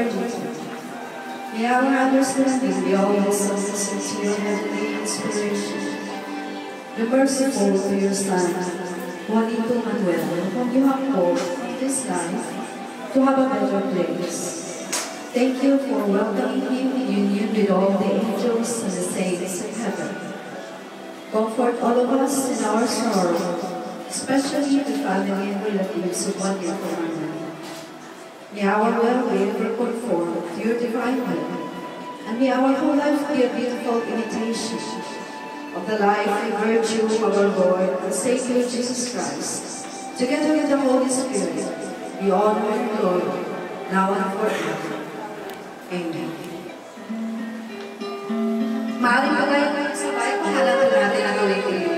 eternity. May our understanding be always listen to your heavenly inspiration. Be merciful to your Son, Juanito Manuel, whom you have called from this life to have a better place. Thank you for welcoming him in union with all the angels and the saints of heaven. Comfort all of us in our sorrow, especially the family and relatives of Juanito Manuel. May our will be ever conformed to your divine will, and may our whole life be a beautiful imitation of the life and virtue of our Lord and Savior Jesus Christ, together with the Holy Spirit, be honored and glory, now and forever. Amen. Maaaring ba tayo sabay pahalatan natin ang gawin.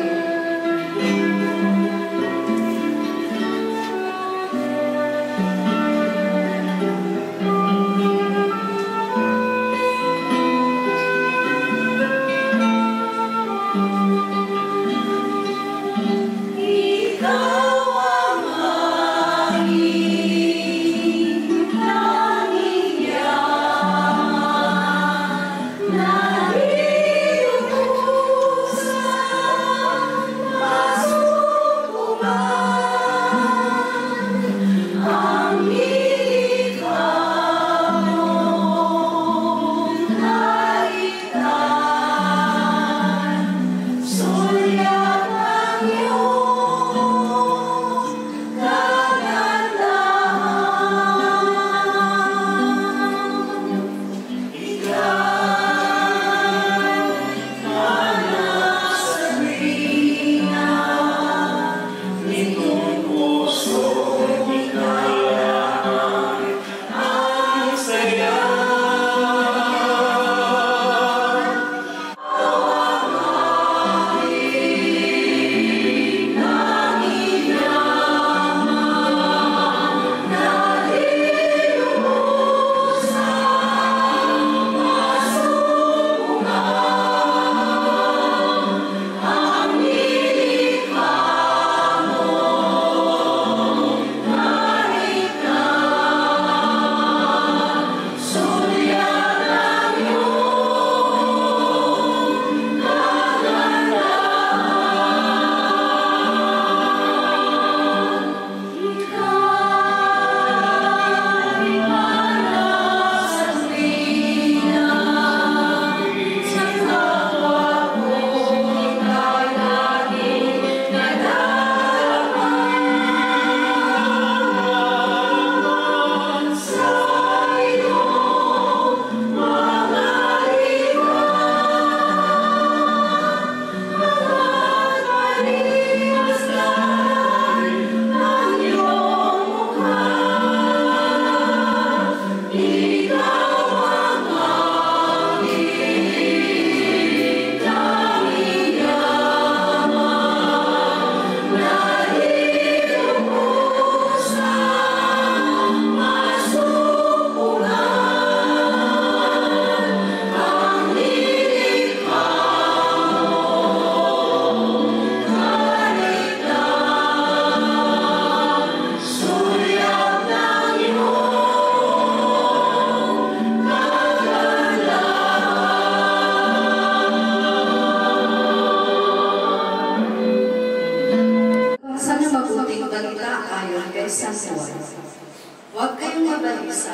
Huwag kayong mabalisa.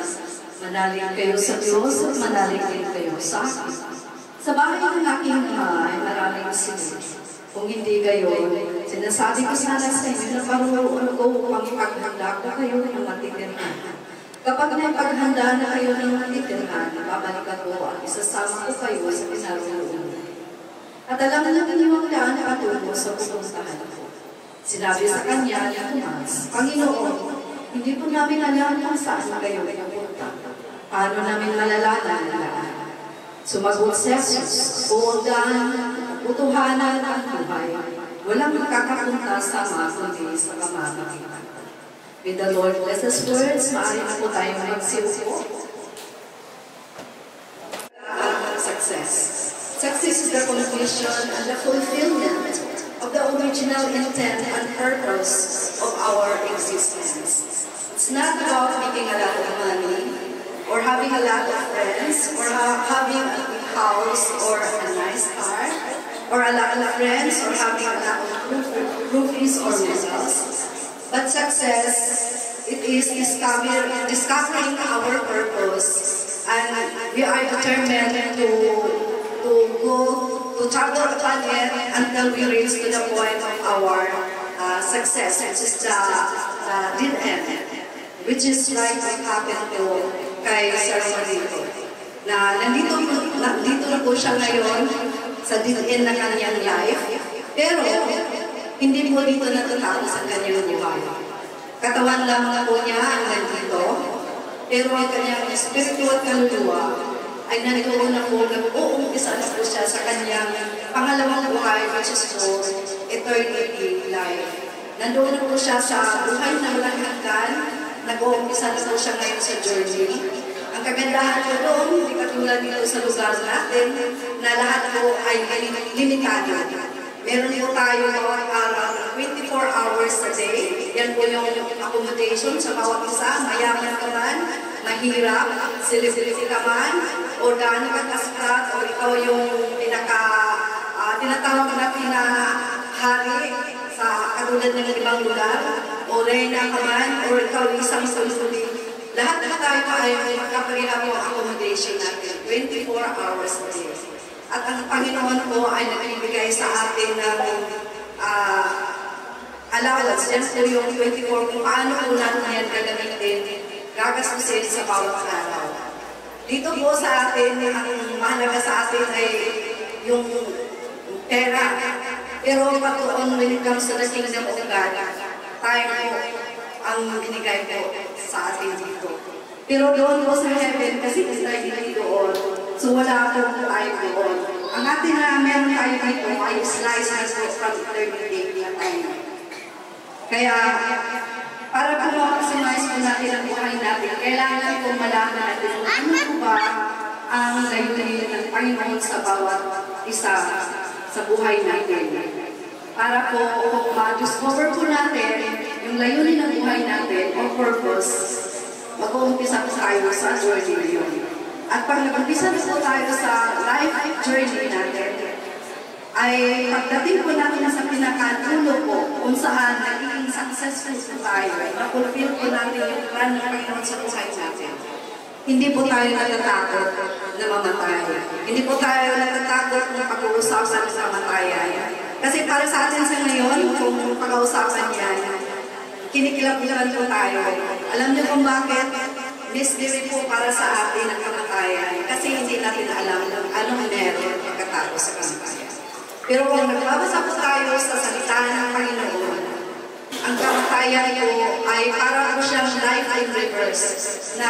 Manalig kayo sa Diyos at manalig din kayo sa akin. Sa bahay ng aking ama ay maraming silid. Kung hindi kayo, sinasabi ko sana sa inyo na paruruan ko upang ipaghanda ko kayo ng matitirhan. Kapag naipaghanda na kayo ng matitirhan, babalikan ko ang isasama ko kayo sa pinaruluan. At alam na ninyo ang daan na patungo sa pupuntahan ko. Sinabi sa kanya ni Tomas, Panginoon, hindi po namin alam kung saan kayo pupunta. Paano namin malalaman na daan? Sumagot si Jesus, o daan, utuhanan ang buhay. Walang makakapunta sa ama kundi sa pamamagitan. With the Lord bless His words, maaari na po tayong magsiupo. Success. Success is the completion and the fulfillment of the original intent and purpose of our existence. It's not about making a lot of money or having a lot of friends, or having a big house, or a nice car, or a lot of friends, or having a lot of roofies or medals. But success, it is discovering our purpose, and we are determined to travel upon it until we reach to the point of our success, which is the dead end, which is like what happened to kay Sir Marito. Na nandito na po siya ngayon sa dead end na kanyang life, pero hindi po dito natatapos ang kanyang buhay. Katawan lamang po niya ang nandito, pero ang kanyang espiritu at kaluluwa ay nandoon na po, nag-uumpisa na po siya sa kanyang pangalawang buhay, which is for eternity life. Nandoon na po siya sa buhay na walang hanggan, nag-uumpisa na po siya ngayon sa journey. Ang kagandahan po doon, hindi katulad dito sa lugar natin, na lahat po ay limitado. Meron po tayo bawat araw, 24 hours a day. Yan po yung accommodation sa bawat isa, mayaman ka man, mahirap, celebrity ka man, o gaano ka kaskat, o ikaw yung tinatawag natin na hari sa katulad ng ibang lugar, o reyna ka man, o ikaw isang sulsuli. Lahat tayo ay magkaparehab yung accommodation natin, 24 hours a day. At ang Panginoon po ay nagbibigay sa atin ng allowance. Yan po yung 24, kung paano po natin yan gagamitin, gagastusin sa bawat araw. Dito po sa atin, ang mahalaga sa atin ay yung pera. Pero patuon when it comes to the kingdom of God, tayo po ang binigay po sa atin dito. Pero doon po sa heaven, kasi tayo dito doon, so wala po tayo doon. Ang atin na meron tayo dito ay slice na po from eternity na tayo. Kaya, para po maximize po natin ang buhay natin, kailangan po malaman natin ano po ba ang layunin ng Panginoon sa bawat isa sa buhay natin. Para po ma-discover po natin yung layunin ng buhay natin o purpose, mag-uumpisa po tayo sa journey na yun. At pag nag-umpisa po tayo sa life journey natin, ay pagdating po natin sa pinakadulo po kung saan naging successful po tayo, na-fulfill po natin yung plan ng Panginoon sa buhay natin. Hindi po tayo natatakot na mamatay. Hindi po tayo natatakot na pag-uusapan sa kamatayan. Kasi para sa atin sa ngayon, kung pag-uusapan yan, kinikilabutan po tayo. Alam niyo kung bakit? Mystery po para sa atin ang kamatayan. Kasi hindi natin alam anong meron pagkatapos sa kamatayan. Pero kung nagbabasa po tayo sa salita ng Panginoon, ang kamatayan po ay para po siyang life in reverse na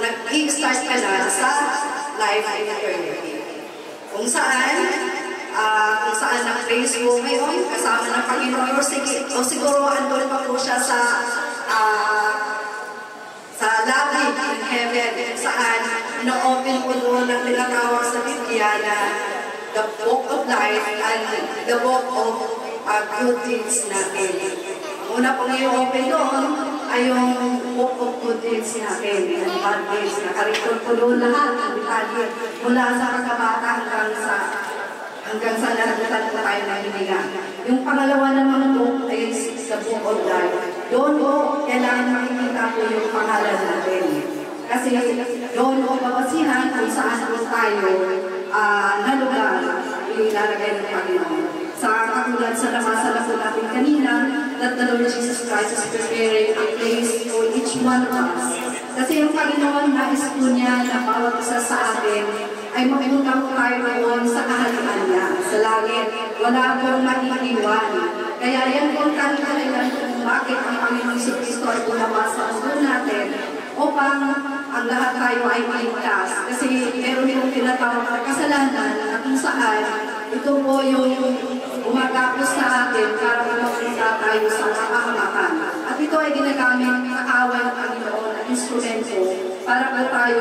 nag-start ka na sa life in eternity. Kung saan nag-praise po ngayon, kasama ng Panginoon, o siguro andun pa po siya sa lobby in heaven, saan ino-open po doon ang tinatawag sa Biblia na the book of life and the book of good deeds natin. Una po ngayon open doon ay yung book of good deeds natin, and bad deeds. Nakarikot po doon lahat ng detalye mula sa pagkabata hanggang sa naragutan po tayo ng hininga. Yung pangalawa naman po ay sa book of life. Doon po kailangan makikita po yung pangalan natin. Kasi doon po babasihan kung saan po tayo na lugar ilalagay ng Panginoon. Sa katulad sa nabasa na po natin kanina, that the Lord Jesus Christ is preparing a place for each one of us. Kasi yung Panginoon, nais po niya na bawat isa sa atin ay mapunta po tayo doon sa kaharian niya, sa langit. Wala pong maiiwan. Kaya yan po ang kanilang kung bakit ang Panginoon si Kristo ay lumabas sa mundo natin upang ang lahat tayo ay maligtas. Kasi meron yung tinatawag na kasalanan na kung saan ito po yung umagapos sa atin para mapunta tayo sa kapahamakan. At ito ay ginagamit ng kaaway ng Panginoon at instrumento para po tayo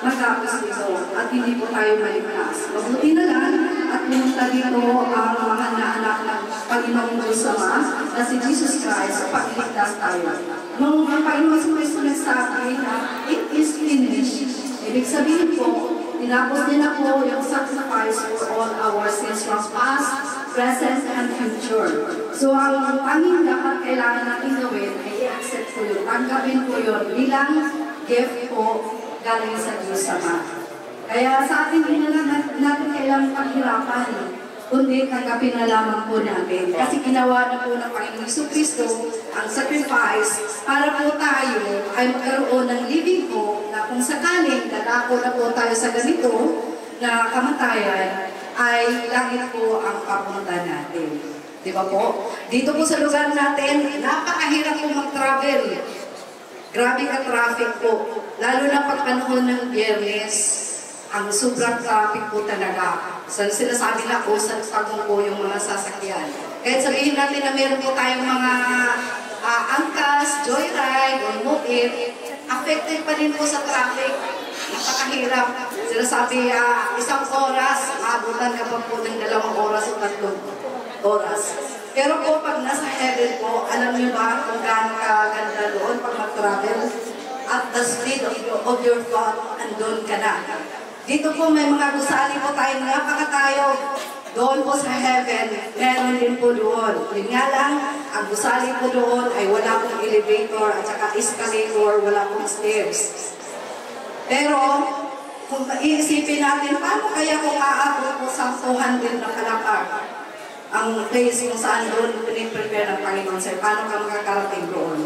magapos nito at hindi po tayo maligtas. Mabuti na lang at na pumunta dito ang mga naanak ng Panginoong Diyos Ama na si Jesus Christ upang iligtas tayo. Nung ang Panginoong Kristo nagsabi na it is finished, ibig sabihin po, tinapos niya na po yung sacrifice for all our sins from past, present, and future. So ang tanging dapat kailangan natin gawin ay i-accept po yun, tanggapin po yun bilang gift po galing sa Diyos Ama. Kaya sa atin, hindi na natin kailangang paghirapan, kundi tanggapin na lamang po natin. Kasi ginawa na po ng Panginoong Kristo ang sacrifice para po tayo ay magkaroon ng living hope na kung sakaling dadako na po tayo sa ganito na kamatayan, ay langit po ang papunta natin. Di ba po? Dito po sa lugar natin, napakahirap po mag-travel. Grabe ka traffic po. Lalo na pag panahon ng Biyernes. Ang sobrang traffic po talaga. So, sinasabi na po sa pagong po yung mga sasakyan. Kahit sabihin natin na meron po tayong mga angkas, joyride, or moped, affected pa rin po sa traffic. Napakahirap. Sinasabi, isang oras, maabutan ka pa po ng 2 oras o 3 oras. Pero po, pag nasa heaven po, alam niyo ba kung gaano kaganda doon pag mag-travel? At the speed of your thought, andun ka na. Dito po may mga gusali po tayo, napakatayo. Doon po sa heaven, meron din po doon. Yun nga lang, ang gusali po doon ay wala pong elevator at saka escalator, wala pong stairs. Pero, kung iisipin natin, paano kaya kung aabot po sa 200 na kalakar ang place kung saan doon piniprepare ng Panginoon sa'yo, paano ka makakarating doon?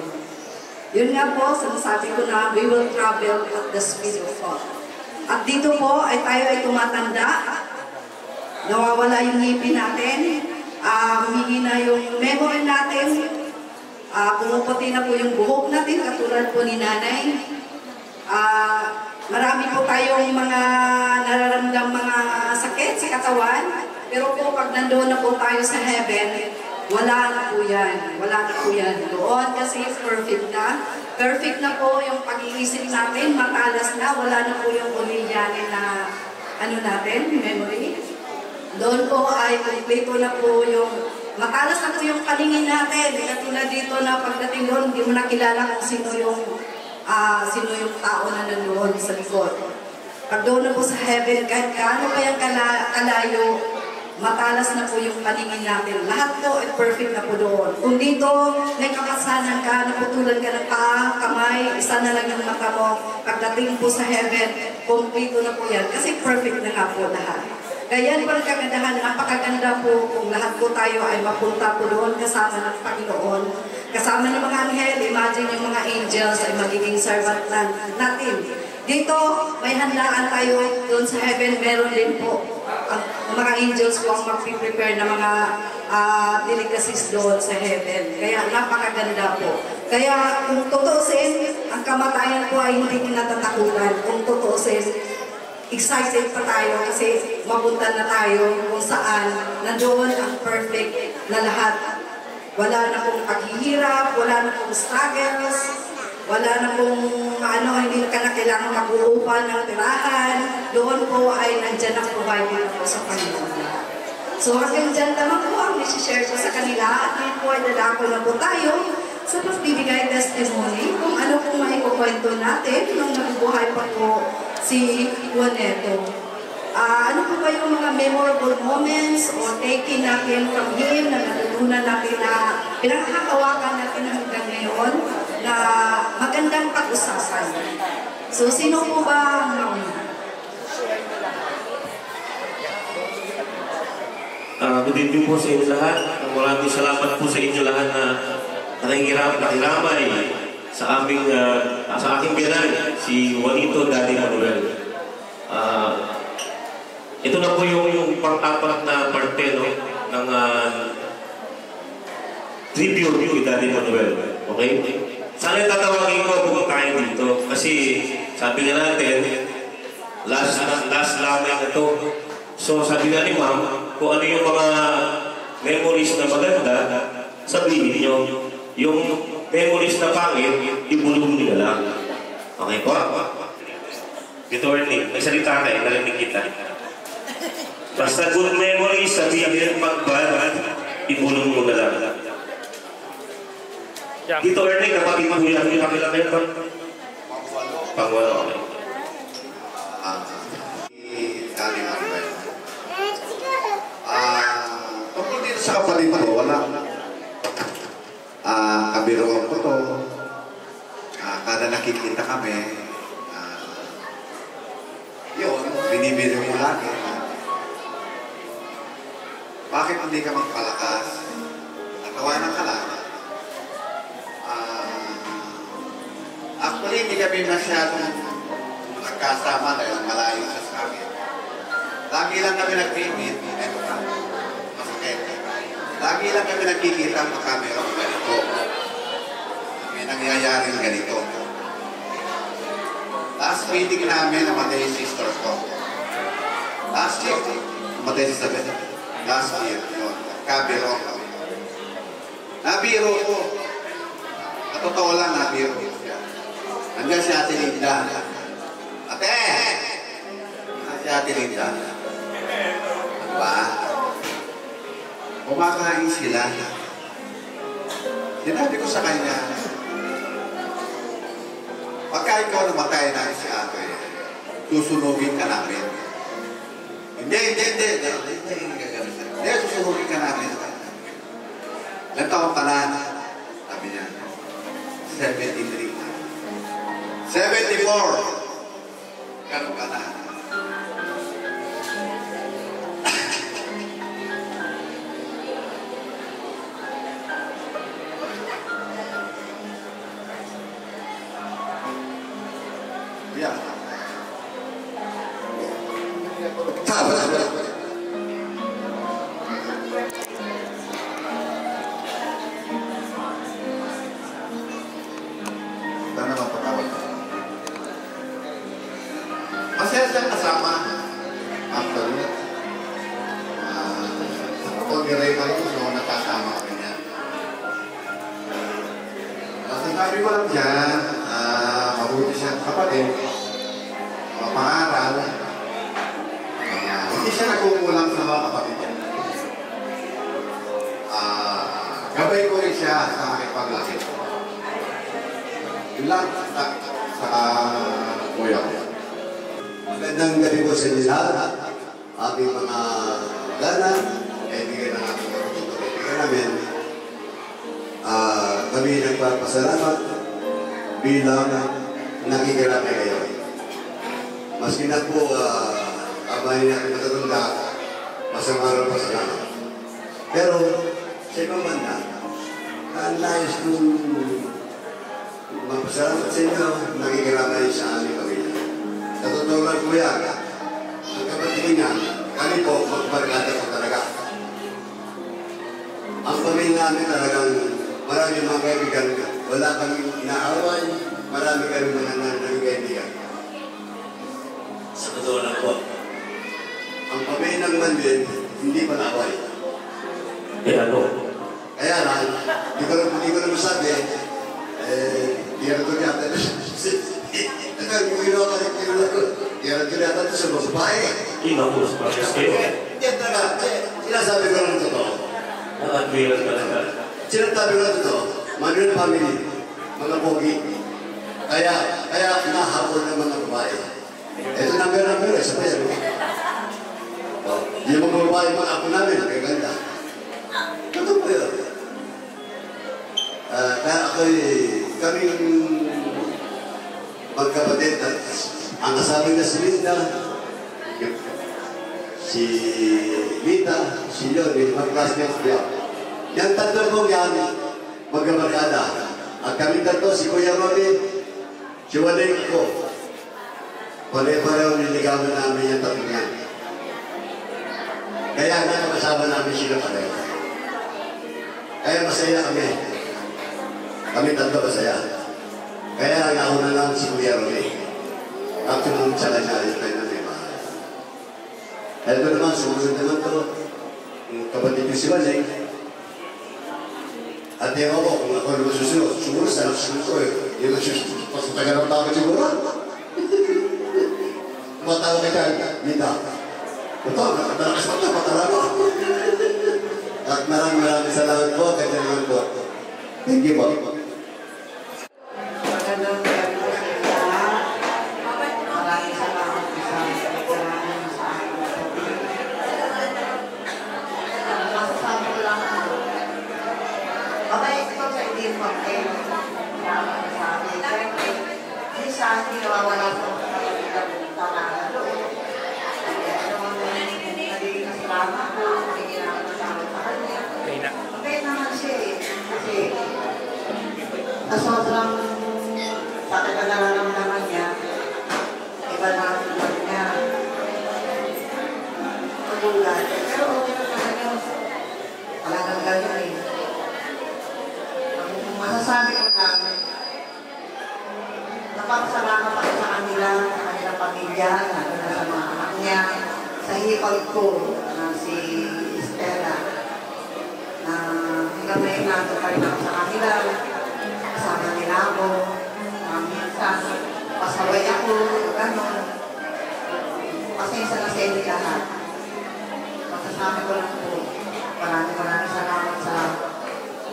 Yun nga po, sinasabi ko na we will travel at the speed of thought. At dito po ay tayo ay tumatanda, nawawala yung ngipin natin, humihina yung memory natin, pumuputi na po yung buhok natin, katulad po ni nanay. Marami po tayong mga nararamdam mga sakit sa katawan, pero po pag nandoon na po tayo sa heaven, wala na po yan. Wala na po yan doon kasi perfect na. Perfect na po yung pag-iisip natin, matalas na, wala na po yung ulilyanin na natin, memory. Doon po ay kompleto na po yung, matalas na po yung paningin natin. Katulad dito na pagdating doon, hindi mo nakilala kung sino yung tao na nandoon sa likod. Pag doon na po sa heaven, kahit gaano pa yung kalayo, matalas na po yung paningin natin. Lahat po ay perfect na po doon. Kung dito may kapasanan ka, naputulan ka ng paa, kamay, isa na lang yung mata mo, pagdating po sa heaven, kompleto na po yan. Kasi perfect na nga po lahat. Kaya yan po ang kagandahan, napakaganda po kung lahat po tayo ay mapunta po doon kasama ng Panginoon. Kasama ng mga anghel, imagine yung mga angels ay magiging servant natin. Dito, may handaan tayo doon sa heaven, meron din po. Ang mga angels po ang mag-prepare ng mga delicacies doon sa heaven. Kaya napakaganda po. Kaya kung tutuusin, ang kamatayan po ay hindi kinatatakutan. Kung tutuusin, excited pa tayo kasi mapunta na tayo kung saan nandoon ang perfect na lahat. Wala na pong paghihirap, wala na pong struggles, wala na pong hindi ka na kailangan mag-uupa ng tirahan. Doon po ay nandyan ang provided po sa Panginoon. So hanggang dyan naman po ang isi-share ko sa kanila at ngayon po ay dadako na po tayo sa pagbibigay testimony kung ano pong maikukwento natin nung nabubuhay pa po si Juaneto. Ano po ba yung mga memorable moments o taking natin from him na natutunan natin na pinakakawakan natin hanggang ngayon na magandang pag-usapan. So, sino po ba ang good evening po sa inyo lahat. Maraming salamat po sa inyo lahat na nakikiramay sa aking biyanan, si Juanito Daddy Manuel. Ito na po yung pang-apat na parte ng tribute kay Daddy Manuel. Okay? Sana tatawagin ko kung tayo dito. Kasi sabi nga natin, last lamay na to. So sabi nga ni Ma'am, kung ano yung mga memories na maganda, sabihin nyo. Yung memories na pangit, ibulong nyo na lang. Okay po? Dito, Ernie, may salita ka, narinig kita. Basta good memory, sabihin pag-bad, ibulong mo na lang. Dito, Ernie, kapatid mo yan. Yung kami lang kayo, Pangwalo. Tungkol dito sa kapatid ko, wala. Kabiruan ko to. Kada nakikita kami, yun, binibiro mo lagi. Bakit hindi ka magpalakas? Natawanan ka lang. Actually, hindi kami masyadong nagkasama dahil malayo siya sa akin. Lagi lang kami nag-meet. Ito ka. Masakit. Lagi lang kami nagkikita ang camera ko ganito. May nangyayaring ganito. Last meeting namin, namatay yung sister ko. Last year, namatay si Sabet. Last year, yun. Kabiro ko. Nabiro ko. Totoo lang, nabiro ko siya. Hanggang si Ate Linda. Ate! Si Ate Linda. Diba? Kumakain sila. Sinabi ko sa kanya, pagka ikaw namatay na si Ate, susunugin ka namin. Hindi, susunugin ka namin. Ilang taon ka na? Sabi niya, 73. 74. Ganun ka na. Yeah. Masaya siyang kasama. After ako ni Raymond ko noon nakasama ko niya. Sasabi ko lang dyan, mabuti siyang kapatid, mapangaral. Hindi siya nagkukulang sa mga kapatid niya. Gabay ko rin siya sa makipaglaki. Yun lang sa kuya ko. Magandang gabi po sa inyo lahat. Aking mga gana, kaibigan ng ating kaibigan namin. Kami nagpapasalamat bilang nakikirami kayo. Maski na po, abahin natin matatanda, masama rin pasalamat. Pero, sa ibang banda, nais kong magpasalamat sa inyo, nakikirami sa aming pamilya. Sa totoo lang po yan, ang kapatilingan, kami po magbarkada po talaga. Ang pamilya namin talagang marami mga kaibigan, wala kami inaaway, marami kami mga naging kaibigan. Sa totoo lang po. Ang pamilya ng Mandin, hindi pa naaway. Ano? Kaya lang, di ko na masabi, di ko na Kaya nagkilata ito sa mga babae. Inapos, bakit kayo? Hindi talaga. Sinasabi ko lang totoo. Nakagwilas ka lang. Sinasabi ko lang totoo. Manuel family, mga pogi. Kaya nahabol ng mga babae. Ito number, isa pa yan. Yung mga babae, mga ako namin, kaganda. Totoo po yun. Kaya kaming magkapatid at ang kasabing na si Linda, si Lita, si Yoni, mag-classmate ko yan. Yan tatlo pong yan, magkabarkada. At kami tatlo, si Kuya Ronnie, si Waling ko. Pare-pareho niligawan namin yung tatlo yan. Kaya nakakasama namin sila pareho. Kaya masaya kami. Kami tatlo masaya. Kaya nauna lang si Kuya Ronnie. At yung sa kanya, yung tayo na may mahal. Ito naman, sumunod naman ito. Yung kapatid yung si Waling. At yung ako, kung ako naman susunod, sa susunod ko eh. Yung susunod, pasatagal ng tawag siguro. Tumatawag ka dyan, Lita. Ito, nakatalakas pa ito, patala ko. At maraming salamat po, kanya po. Thank you po. Magandang gabi po sa lahat. Maraming salamat po sa pagkakaroon sa akin. Masasabi ko lang po. Mabait ko sa hindi mo kayo. Salamat sa akin. Siyempre, minsan hindi nawawala sa tama na loob. Kaya naman naging kasalamat ko. Hindi na ako nasabi sa kanya. Mabait naman siya eh. Kasi sa sobrang sakit na nararamdaman niya, iba na ang tulad niya. Magulat. Pero okay na naman yun. Talagang ganyan eh. Ang masasabi ko namin, napakasalamat ako sa kanila, sa kanilang pamilya, lalo na sa mga anak niya, sa hipag ko na si Estela, na hanggang ngayon nato pa rin ako sa kanila. Kasama nila ako, minsan, pasaway ako, gano'n. Pasensya na sa inyo lahat. Masasabi ko lang po, maraming salamat sa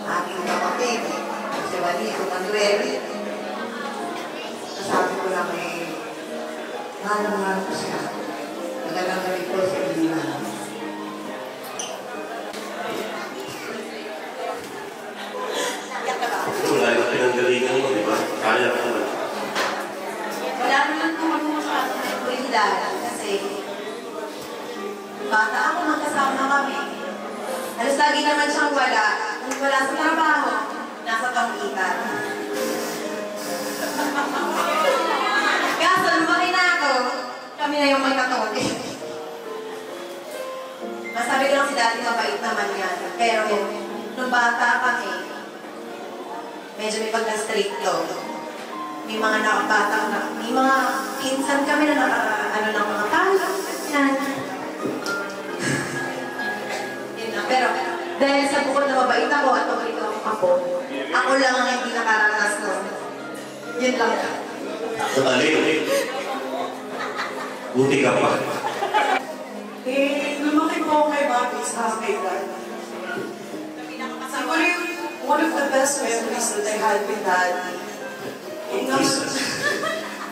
aking kapatid, si Juanito Manuel. Masasabi ko lang mahal ko siya. Magandang gabi po sa inyo lahat. Wala yung pinanggalingan mo, di ba? Kaya ka naman. Wala naman po ako masyadong nagkulilan kasi bata ako magkasama kami. Halos lagi naman siyang wala. Kung wala sa trabaho, nasa pangitan. Kaso, lumaki na ako, kami na yung magkatuli. Masabi ko lang si dati mabait naman yan. Pero nung bata kami, medyo may pagka-stricto. May mga nakabata na, may mga pinsan kami na ng mga pala. Yan. Pero dahil sa bukod na mabait ako at mabait ako lang ang hindi nakaranas nun. Yun lang. Alin. Buti ka pa. Lumaki po kay Bobby sa kay Dad. Siguro yung one of the best memories that I had with Dad.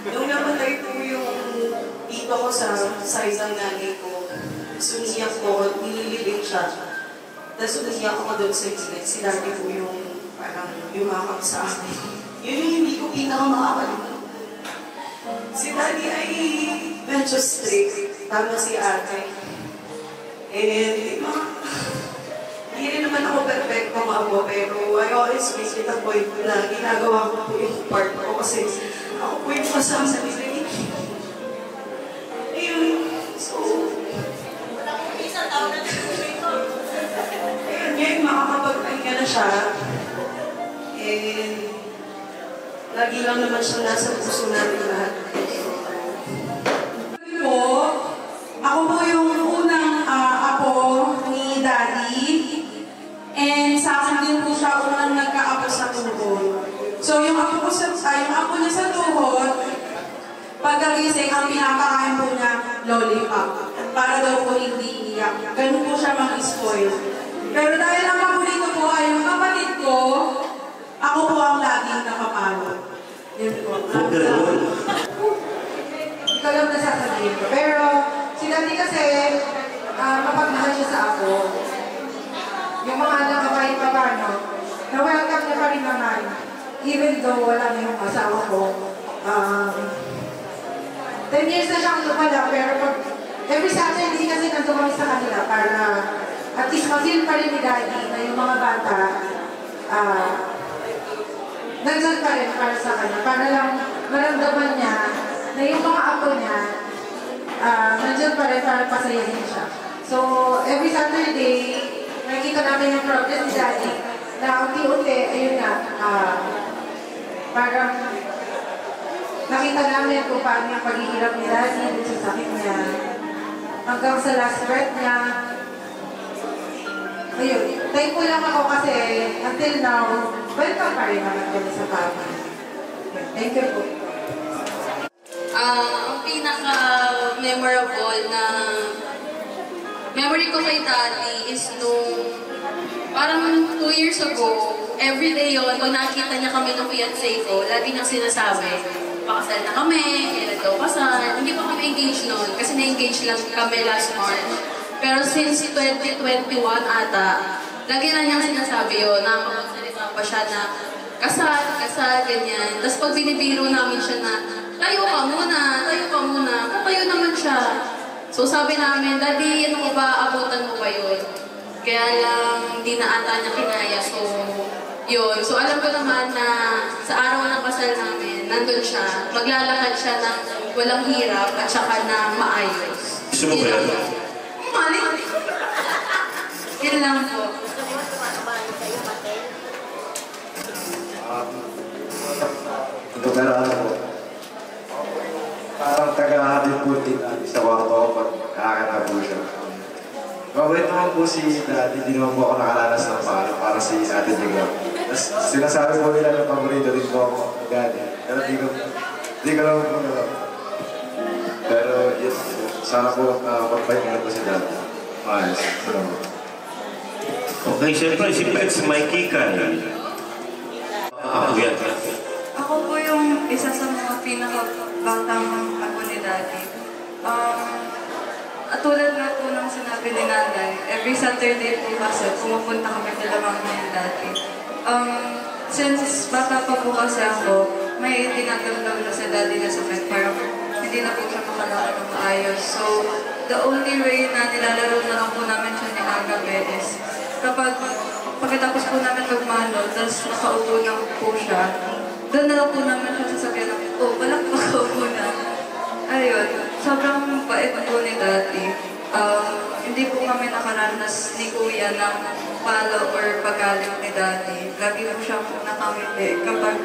Nung namatay po yung tito ko sa side ng nanay ko, sumiyak ko, nililibig siya. Tapos umiyak ako doon sa gilid. Si Daddy po yung parang yumakap sa akin. Yun yung hindi ko pinakamakakalimutan. Si Daddy ay medyo strict. Tama si ate. And hindi rin naman ako perfecto maamo, pero I always make it a point na ginagawa ko po yung part ko kasi ako po yung masama sa nilagay. Ayun. So, ayun, ngayon makakapagpahinga na siya. And lagi lang naman siya nasa puso natin lahat. Ako po yung unang apo ni Daddy. And sa akin din po siya unang nagka-apo sa tuhod. So yung apo niya sa tuhod, pagkagising, ang pinapakain po niya, lollipop. Para daw po hindi iyak. Ganun po siya mag-spoil. Pero dahil ang paborito po ay yung kapatid ko, ako po ang laging nakapalo. Yun po. Ikaw lang nasasabihin ko. Pero si Daddy kasi, kapag mahal siya sa ako, yung mga anak kapahit pa paano, na-welcome niya pa rin naman. Even though wala na yung asawa ko. 10 years na siyang lumala, pero pag every Saturday kasi nandun kami sa kanila para at least ma-feel pa rin ni Daddy na yung mga bata nandyan pa rin para sa kanya. Para lang maramdaman niya na yung mga apo niya nandyan pa rin para pasayahin siya. So, every Saturday, nakikita namin yung progress ni Daddy na unti-unti, ayun nga, parang nakita namin kung paano yung paghihirap ni Daddy dun sa sakit niya. Hanggang sa last breath niya. Ayun, thankful lang ako kasi until now, welcome pa rin naman kami sa family. Thank you po. Ang pinaka-memorable na memory ko kay Daddy is nung parang 2 years ago, everyday yun, pag nakikita niya kami ng fiancé ko, lagi niyang sinasabi, pakasal na kami, kailan daw kasal. Hindi pa kami engaged noon, kasi na-engage lang kami last March. Pero since 2021 ata, lagi na niyang sinasabi yun, nakakapagsalita pa siya na kasal, ganyan. Tapos pag binibiro namin siya na, tayo ka muna, katayo naman siya. So sabi namin, Daddy, ano ko ba, abutan mo ba yun? Kaya lang, di na ata niya kinaya. So, yun. So alam ko naman na sa araw ng kasal namin, nandun siya, maglalakad siya ng walang hirap at saka na maayos. Gusto mo ba yan? Mali. Yun lang po. Ito pero ano po, parang taga-hatid po din sa kwarto ko pag nakakanta po siya. Mabait naman po si Daddy, di naman po ako nakalanas ng para si Ate Diga. Tapos sinasabi po nila na paborito din po ako ng Daddy. Pero di ko naman po naman. Pero yun, sana po pag-bite nila po si Daddy. Maayos, salamat. Okay, siyempre si Pets Mikey ka. Yan. Ako po yung isa sa mga pinakabatang ako ni Daddy. At tulad nga po ng sinabi ni Nanay, every Saturday po kasi pumupunta kami nila Mami ni Daddy. Since bata pa po kasi ako, may tinatamdam na sa Daddy na sakit, parang hindi na po siya makalakad ng maayos. So, the only way na nilalaro na lang po namin siya ni Agabe is kapag pagkatapos po namin magmano, tapos nakaupo na po siya, doon na lang po namin siya sasakyan ng, walang makaupo na. Ayun, sobrang bait po ni Daddy. Hindi po kami nakaranas ni Kuya ng palo or pagaling ni Daddy. Lagi po siya po nakamiti kapag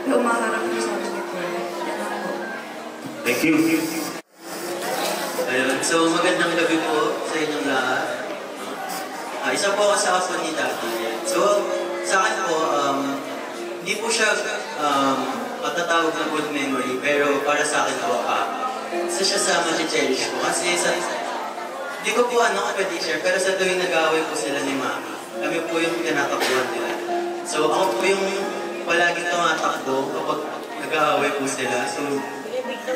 umaharap po sa amin ni Kuya. Yan lang po. Thank you. Ayun, so magandang gabi po sa inyong lahat. Isa po ako sa aso ni Daddy. So, sa akin po, hindi po siya matatawag na good memory, pero para sa akin po, isa siya sa ma-cherish ko. Kasi hindi ko po pwede share, pero sa tuwing nag-aaway po sila ni Mami, kami po yung tinatakuan nila. So, ako po yung palaging tumatakbo kapag nag-aaway po sila. So,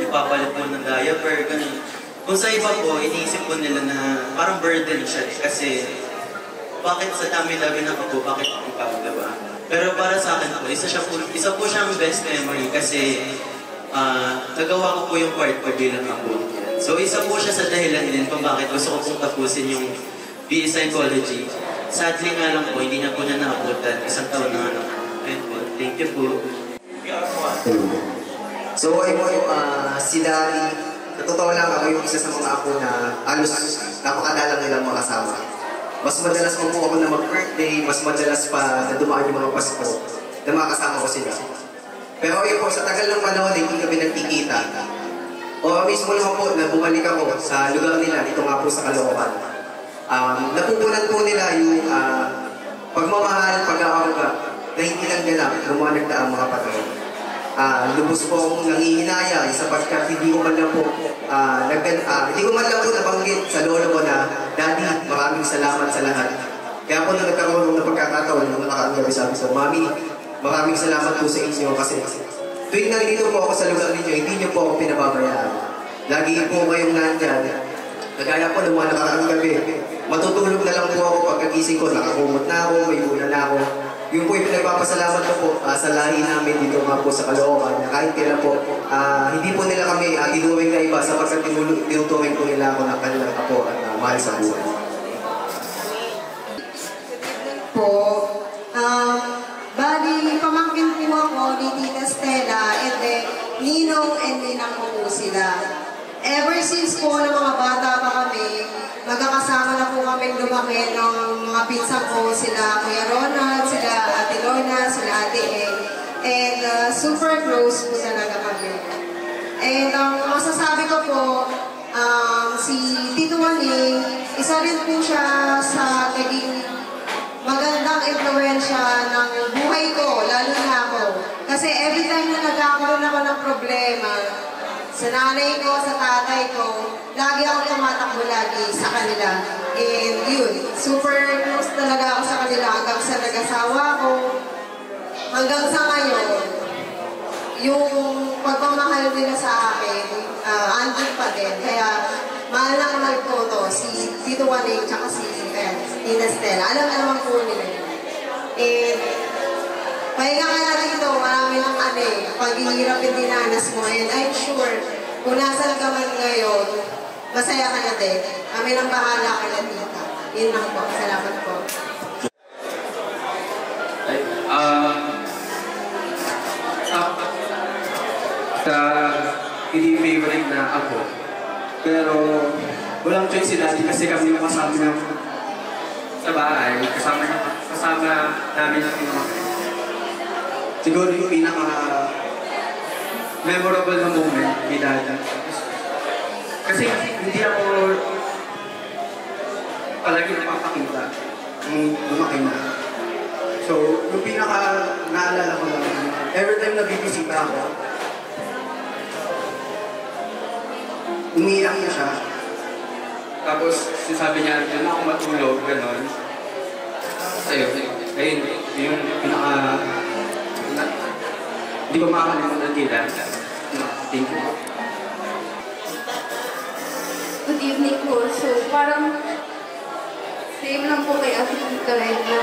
ipapalit po ng diaper, ganun. Kung sa iba po, iniisip po nila na parang burden siya. Kasi, bakit sa dami-dami ng ako, bakit ikaw, diba? Pero para sa akin po, isa po siyang best memory kasi nagawa ko po yung part ko bilang ako. So isa po siya sa dahilan din kung bakit gusto ko pong tapusin yung BE Psychology. Sadly nga lang po, hindi na po niya naabutan. Isang taon na ano. Ayun po, thank you po. So ako yung si Daddy, sa totoo lang ako yung isa sa mga apo na halos napakadalang nilang makasama. Mas madalas po ako na mag-birthday, mas madalas pa na dumaan yung mga Pasko na makasama ko sila. Pero ayun po, sa tagal ng panahon, hindi kami nagkikita. O mismo naman po, na bumalik ako sa lugar nila, dito nga po sa Caloocan. Napupunan po nila yung pagmamahal, pag-aaruga, na hindi lang ganap ng mga nagdaang mga patay. Lubos po akong nangihinaya sapagkat hindi ko man lang po nabanggit sa lolo ko na, Daddy, maraming salamat sa lahat. Kaya po nung nagkaroon ng pagkakataon, nung nakakagabi sabi sa Mami, maraming salamat po sa inyo kasi tuwing nandito po ako sa lugar ninyo, hindi niyo po ako pinababayaan. Lagi po kayong nandyan. Nagaya po ng mga nakakang gabi. Matutulog na lang po ako pagkagising ko, nakakumot na ako, may una na ako. Yung po yung pinagpapasalamat ko po sa lahi namin dito nga po sa Caloocan na kahit kailan po, hindi po nila kami tinuring na iba sapagkat tinuturing po nila ako ng kanilang apo at mahal sa buhay. Po, bali, pamangkin po ako ni Tita Stella and then Ninong and Ninang ko po sila. Ever since po ng mga bata pa kami, magkakasama na po kami lumaki ng mga pinsan ko, sila Kuya Ronald, sila Ate Lorna, sila Ate Eng, and super close po talaga kami. And masasabi ko po, si Tito Waling, isa rin po siya sa naging magandang influensya ng buhay ko, lalo na ako. Kasi every time na nagkakaroon ako ng problema, sa nanay ko, sa tatay ko, lagi akong tumatakbo lagi sa kanila. And yun, super close talaga ako sa kanila hanggang sa nag-asawa ko. Hanggang sa ngayon, yung pagmamahal nila sa akin, andun pa din. Kaya, mahal lang mahal ko to, si Tito Waning, tsaka si Tina Stella. Alam naman po nila yun. And, pahinga ka na dito, marami ng paghihirap yung dinanas mo. And I'm sure, kung nasan ka man ngayon, masaya ka na din. Kami nang bahala ka na dito. Yun lang po. Salamat po. Hindi favorite na ako. Pero walang choice si Daddy kasi kami yung kasama niya sa bahay. Kasama namin yung mga siguro yung pinaka memorable na moment ni Daddy. Kasi hindi ako palagi napapakita nung lumaki na. So, yung pinaka naalala ko lang, every time na bibisita ako, umiiyak niya siya. Tapos, sinasabi niya, doon ako matulog, gano'n. Ayun, yung pinaka... Hindi ko makakalimutan kita. Thank you. Good evening po. So, parang same lang po kay Ate Tita Ren na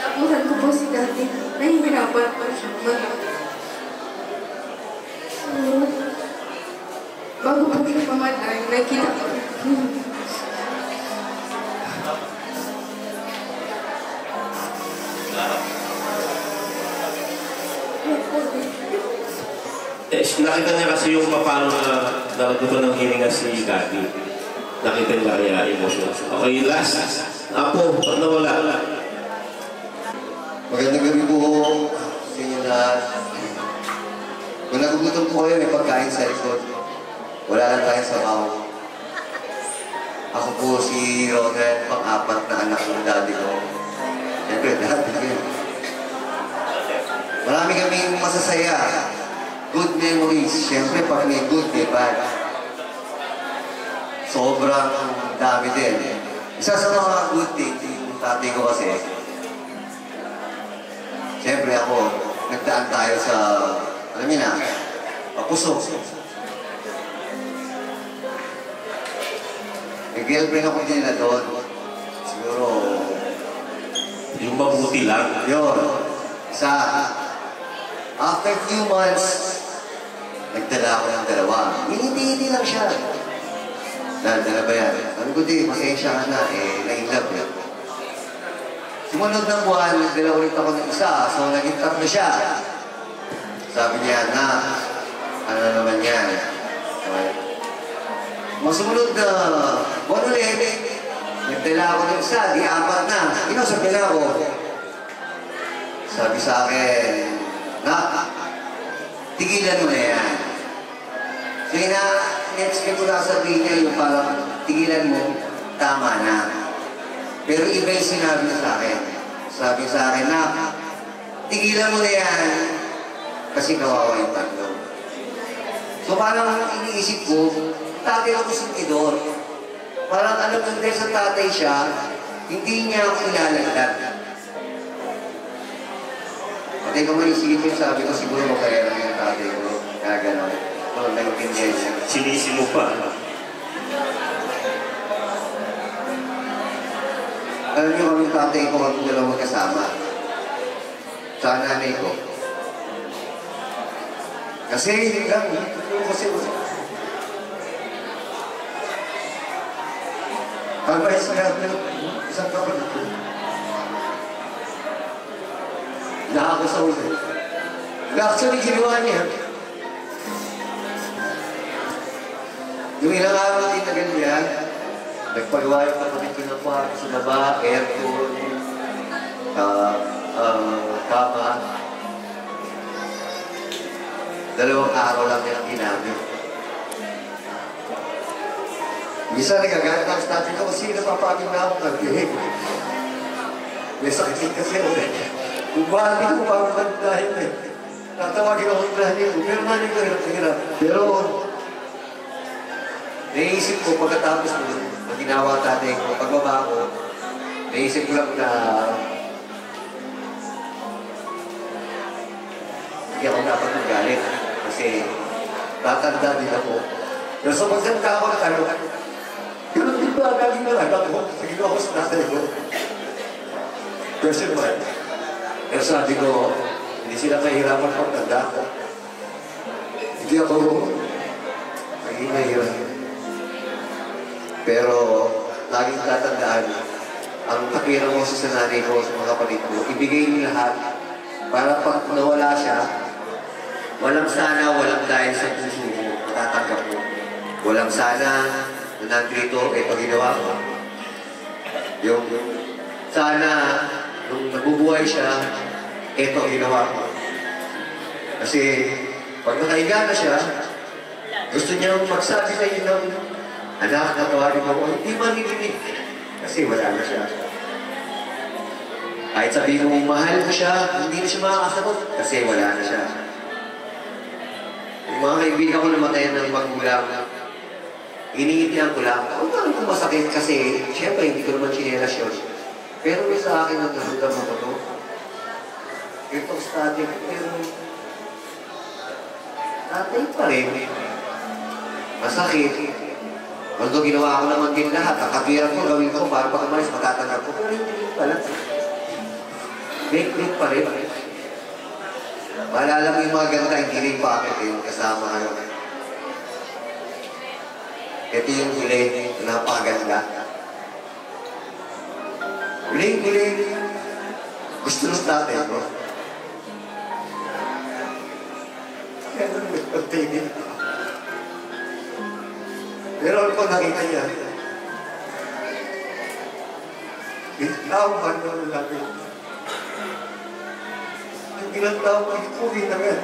napusan ko po si Daddy. Nahihirapan po siya. Bago po siya pamatay, nakita ko. Nakita niya kasi yung paano na natutunan ng hininga si Daddy. Nakita niya kaya emotion. Okay, last. Apo, pag nawala. Magandang gabi po sa inyo lahat. Kung nagugutom po kayo, may pagkain sa likod. Wala lang tayong sabaw. Ako po si Ronald, pang-apat na anak ng daddy ko. Siyempre, daddy ko yun. Marami kaming masasaya. Good memories. Siyempre, pag may good, may bad. Sobrang dami din. Isa sa mga good thing, yung tatay ko kasi, siyempre ako, nagdaan tayo sa, alam niyo na, puso. May girlfriend ako din na doon. Siguro, yung mabuti lang. Yun. After few months, nagdala ako ng dalawa. Hindi lang siya. Dala ba yan? Sabi ko, di, pasensya ka na, na-in-love yan. Sumunod ng buwan, nagdala ulit ako ng isa, so naging tatlo siya. Sabi niya, na, ano naman yan? Masumunod na, buwan ulit, nagdala ako ng isa, di apat na. Sabi na ako. Sabi sa akin, na, tigilan mo na yan. So na-expect ko na sabihin niya yung parang tigilan mo, tama na. Pero iba yung sinabi niya sa akin. Sabi sa akin na, tigilan mo na yan kasi kawawa yung tatlo. So parang iniisip ko, tatay ako sumidor. Parang alam mo dahil sa tatay siya, hindi niya ako ilalagdag. Patay ko man isigit yung sabi ko, siguro makaya lang yung tatay ko. Kaya gano'n. Walang naiintindihan siya. Sinisi mo pa. Alam niyo kami tatay ko kami dalawang magkasama. Sa nanay ko. Kasi hindi lang. Kasi pag-ayos sinabi ng isang kapatid ko. Lahat ko sa ulit. Actually, ginawa niya. Yung ilang araw din na ganyan, nagpagawa yung kapatid ko ng kwarto sa baba, aircon, kama. 2 araw lang nilang ginamit. Minsan nagagalit ang natin ko kasi napapagin na ako nag-gihig. May sakit kasi ulit. Kung bakit ko parang dahil eh. Tatawagin ako ng dahil ko. Pero nanin ko hirap. Pero naisip ko pagkatapos mo, ang ginawa ang tatay ko, pagbaba ko, naisip ko lang na hindi ako dapat magalit kasi tatanda din ako. Pero sa pagtanda ako na tanong, ganun din ba naging ng anak ko? Sa ginawa ko sa tatay ko. Question mark. Pero sabi ko, hindi sila kahirapan pagtanda ko. Hindi ako maging mahirap. Pero laging tatandaan, ang kapira ko sa nanay ko, sa mga kapatid ko, ibigay niyo lahat para pag nawala siya, walang sana, walang dahil sa puso mo, matatanggap mo. Walang sana na nandito, ito ginawa ko. Yung sana, nung nabubuhay siya, ito ginawa ko. Kasi pag nakahiga na siya, gusto niya magsabi sa inyo ng anak, natawarin mo, hindi maririnig. Kasi wala na siya. Kahit sabihin mo, mahal mo siya, hindi na siya makakasagot kasi wala na siya. Yung mga kaibigan ko namatayan ng magulang, iniintihan ko lang. Huwag naman kung masakit kasi, syempre, hindi ko naman chinelas yun. Pero may sa akin ang naramdaman ko to. Itong static, pero tatay pa rin. Masakit. Although ginawa ko naman din lahat, ang katwiran ko, gawin ko para pag umalis, matatanggap ko. Pero hindi rin pala. Make pa rin. Maalala mo yung mga ganda, hindi rin bakit yung kasama ngayon. Ito yung huli, napakaganda. Huli. Gusto nung tatay ko. Kaya nung nagpagtigil. Pero ano ko nakita niya? Tawag mo ng lapit. Ang ilang tao ay uwi na nga.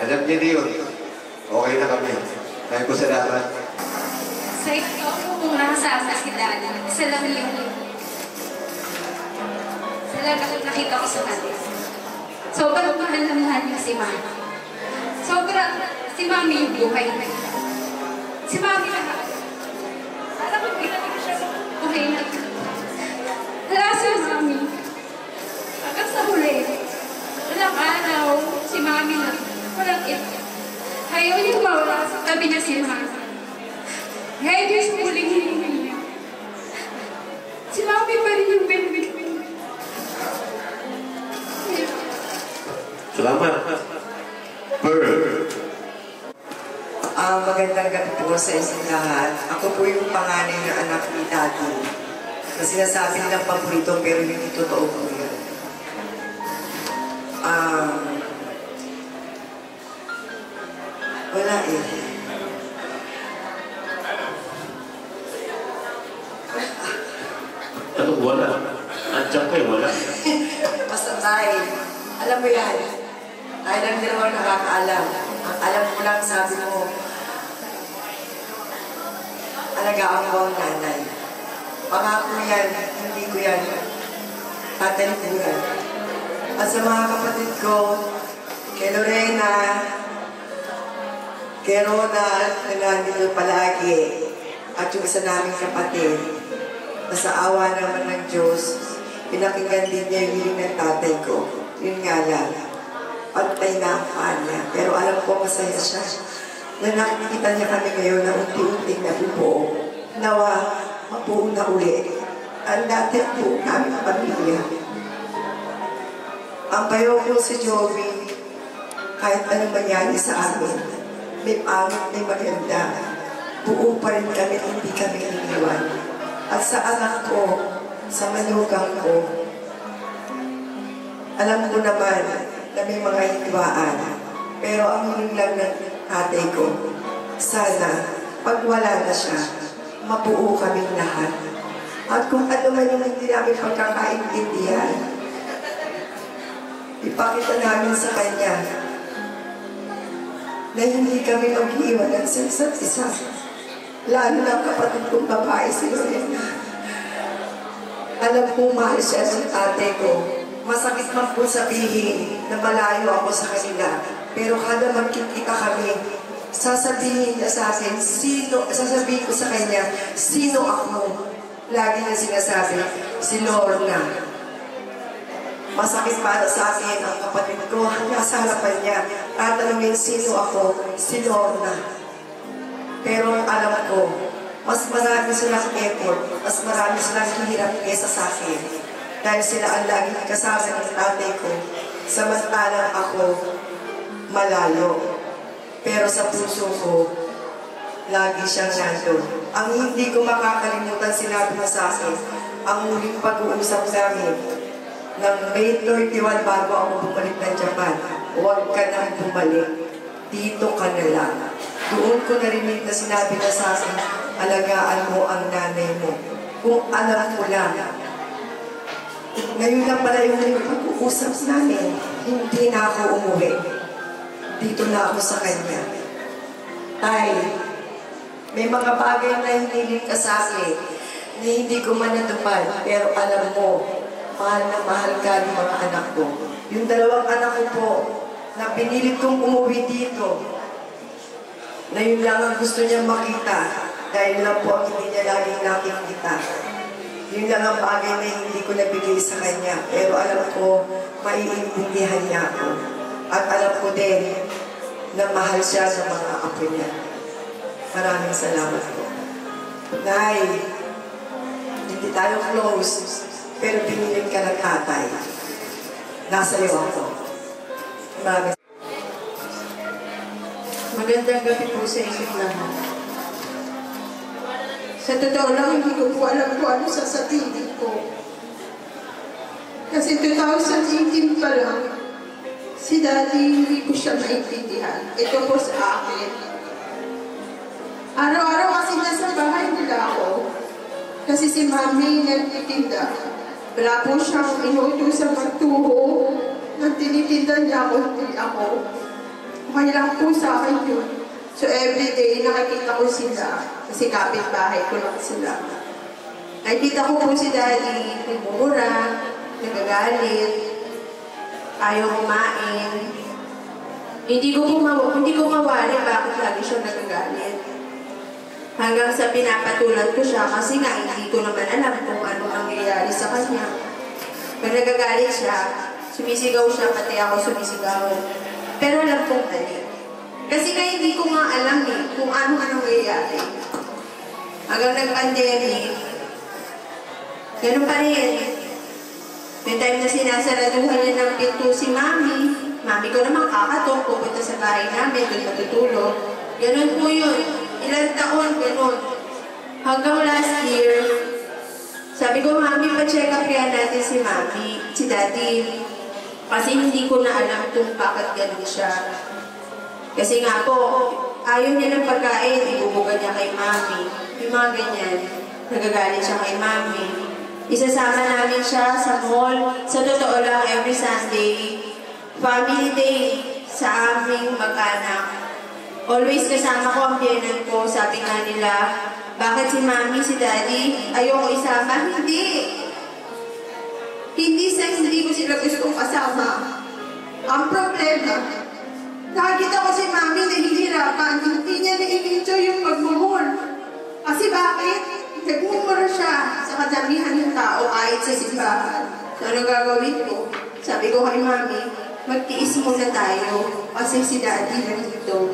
Alam niya na yun. Okay na kami. Kaya ko salamat. Sa ito, kung nakasama si Daddy, isa lang nakita ko sa natin. Sobrang mahal na mahal niya si Mami. Sobrang, si Mami yung buhay na. Si Mami lahat. Alam ko, ginagawa siya buhay na. Wala si Mami. Hanggang sa huli, walang araw, si Mami na. Walang ito. Ayaw niyang mawala sa tabi niya si Mami. Ngayon yung sa huling hilingan niya. Si Mami pa rin yung binibig. Salamat. Pearl. Magandang gabi po sa inyong lahat. Ako po yung panganay na anak ni Daddy. Na sinasabi nilang paborito pero hindi totoo po yun. Wala eh. Ano wala? Andiyan kayo, wala? Basta tayo. Alam mo yan. Tayo lang din naman nakakaalam. Ang alam ko lang, sabi mo, alagaan ko ang nanay. Pangako yan, hindi ko yan tatalikuran. At sa mga kapatid ko, kay Lorena, kay Rona, na nandito palagi, at yung isa naming kapatid, na sa awa naman ng Diyos, pinakinggan din niya yung hiling ng tatay ko. Yun nga lang, pantay na ang paa niya. Pero alam ko, masaya siya. Na nakikita niya kami ngayon na unti-unting nabubuo. Nawa, mabuo na uli. Ang dati po namin pamilya. Ang bayo ko si Joey, kahit anong mangyari sa amin, may pangit, may maganda. Buo pa rin kami, hindi kami iniwan. At sa anak ko, sa manugang ko, alam ko naman na may mga hidwaan. Pero ang hiling lang ng tatay ko, sana, pag wala na siya, mabuo kaming lahat. At kung ano man yung hindi namin pagkakaintindihan, ipakita namin sa kanya na hindi kami mag-iwanan sa isa't isa. Lalo na kapatid kong babae si Lorena. Alam kong mahal siya ng tatay ko. Masakit man po sabihin na malayo ako sa kanila. Pero kada magkikita kami, sasabihin niya sa akin, sasabihin ko sa kanya, sino ako? Lagi niya sinasabi, si Lorna. Masakit para sa akin ang kapatid ko, nasa harapan niya. Tatanungin, sino ako? Si Lorna. Pero alam ko, mas marami silang effort, mas marami silang hirap kesa sa akin. Dahil sila ang laging kasama ng tatay ko, samantalang ako malalo. Pero sa puso ko, lagi siyang nandun. Ang hindi ko makakalimutan, sinabi na sa akin, ang muling pag-uusap namin, ng May 31 bago ako bumalik ng Japan, huwag ka nang bumalik, dito ka na lang. Doon ko narinig na sinabi na sa akin, alagaan mo ang nanay mo. Kung alam ko lang, ngayon na pala yung pag-uusap namin, hindi na ako umuwi. Dito na ako sa kanya. Tay, may mga bagay na hiniling ka sa akin na hindi ko man natupad, pero alam mo, mahal na mahal ka ng mga anak ko. Yung dalawang anak ko po, na pinilit kong umuwi dito, na yun lang ang gusto niya makita, dahil lang po ang hindi niya laging nakikita. Yun lang ang bagay na hindi ko nabigay sa kanya, pero alam ko, maiintindihan niya ako. At alam ko din, na mahal siya sa mga apo niya. Maraming salamat po. Nay, hindi tayo close, pero pinilit ka ng tatay. Nasa iyo ako. Maraming Magandang gabi po sa inyong lahat. Sa totoo lang, hindi ko po alam kung ano sasabihin ko. Kasi 2018 pa lang, si Daddy hindi ko siya maintindihan. Ito po sa akin. Araw-araw kasi nasa bahay nila ako. Kasi si Mami nagtitinda. Wala po siyang inuutusang magtuho. Nang tinitinda niya ako, hindi ako. Okay lang po sa akin yun. So everyday nakikita ko sila. Kasi kapitbahay ko lang sila. Nakikita ko po si Daddy, nagmumura, nagagalit, ayaw kumain. Hindi ko mawari bakit lagi siya nagagalit. Hanggang sa pinapatulan ko siya kasi nga hindi ko naman alam kung ano ang nangyayari sa kanya. Pag nagagalit siya, sumisigaw siya, pati ako sumisigaw. Pero alam kong mali. Kasi nga hindi ko nga alam kung ano ang nangyayari. Hanggang nag-pandemic, ganun pa rin. May time na sinasaraduhan niya ng pinto si Mami. Mami ko naman kakatok, pupunta sa bahay namin, doon matutulog. Ganun po yun. Ilang taon, ganun. Hanggang last year, sabi ko, Mami, pa-check up kaya natin si Mami, si Daddy. Kasi hindi ko na alam kung bakit ganun siya. Kasi nga po, ayaw niya ng pagkain, ibubuga niya kay Mami. Yung mga ganyan, nagagalit siya kay Mami. Isasama namin siya sa mall. Sa totoo lang, every Sunday, family day sa aming mag-anak. Always kasama ko ang biyenan ko. Sabi nga nila, bakit si Mami, si Daddy, ayoko isama? Hindi. Hindi ko sila gustong kasama. Ang problema, nakikita ko si Mami nahihirapan. Hindi niya na-enjoy yung pagmumul. Kasi bakit? Nagmumura siya sa kadamihan ng tao kahit sa simbahan. So, ano gagawin ko? Sabi ko kay Mami, magtiis muna tayo kasi si Daddy nandito.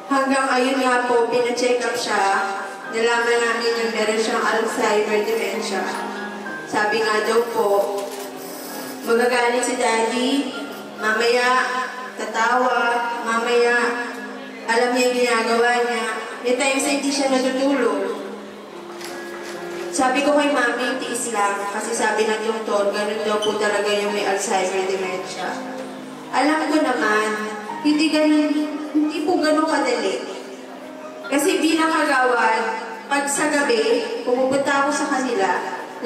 Hanggang ayun nga po, pina-check up siya. Nalaman namin na meron siyang Alzheimer dementia. Sabi nga daw po, magagalit si Daddy, mamaya tatawa, mamaya alam niya yung ginagawa niya. May times na hindi siya natutulog. Sabi ko kay Mami, tiis lang. Kasi sabi ng doktor, ganun daw po talaga yung may Alzheimer dementia. Alam ko naman, hindi po ganun kadali. Kasi bilang kagawad, pag sa gabi, pumupunta ako sa kanila,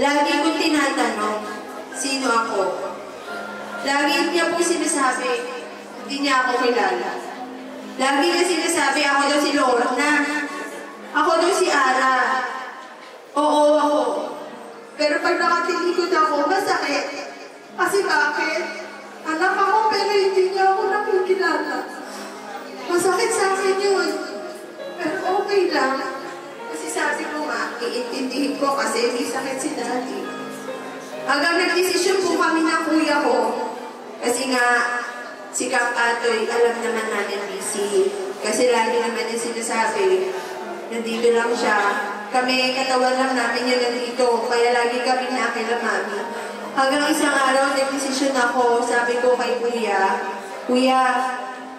lagi kong tinatanong, sino ako? Lagi niya po sinasabi, hindi niya ako kilala. Lagi niya sinasabi, ako daw si Lorna. Ako daw si Ara. Oo, ako. Pero pag nakatilikod ako, masakit. Kasi bakit? Anak ako, pero hindi niya ako nakikilala. Masakit sa akin yun. Pero okay lang. Kasi sabi ko nga, iintindihin ko kasi may sakit si Daddy. Hanggang nag-desisyon po kami ng kuya ko. Kasi nga, si Kap Atoy, alam naman namin busy. Kasi lagi naman yung sinasabi, nandito lang siya. Kami, katawan lang namin yung nandito. Kaya lagi kami nakila mami. Hanggang isang araw, nag-desisyon ako. Sabi ko kay Kuya, Kuya,